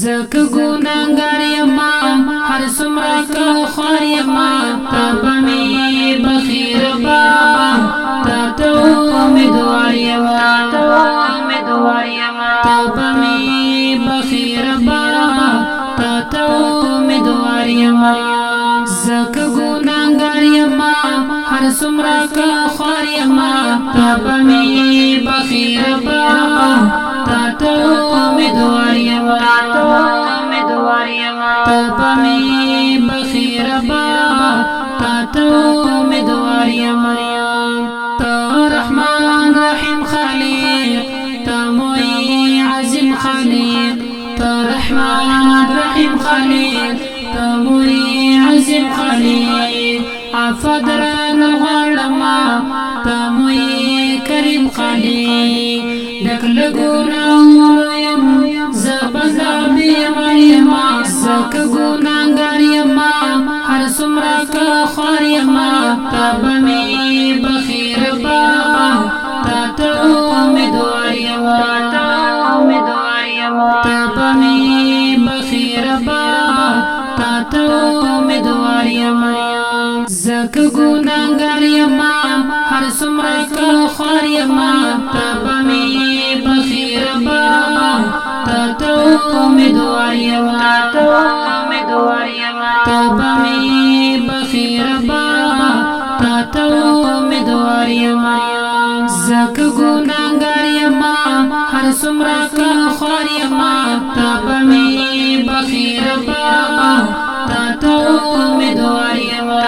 زک گناہگار یما هر سمرا کا خوار یما تابا می بخیر با تاتو امیدوار یما تابا می بخیر با تاتو امیدوار یما زک گناہگار یما هر سمرا کا خوار یما تابا می بخیر با تاتو امیدوار یما تابا می بخیر با تاتو امیدوار یما تا رحمان رحیم خالق تا موئی عظیم خالق تا رحمان رحیم خالق تا موئی عظیم خالق عفو درن غړما تا موئی کریم خالق لک لګونو یم زبنده بیماریما زک گناہگار یما هر سمرا کا خوار یما تابا می بخیر با تاتو امیدوار یما تابا می بخیر با تاتو امیدوار یما زک گناہگار یما هر سمرا کا خوار یما تابا می بخیر با تاتو امیدوار یما تابا می بخیر با تاتو امیدوار یما زک گناہگار یما هر سمرا کا خوار یما تابا می بخیر با تاتو امیدوار یما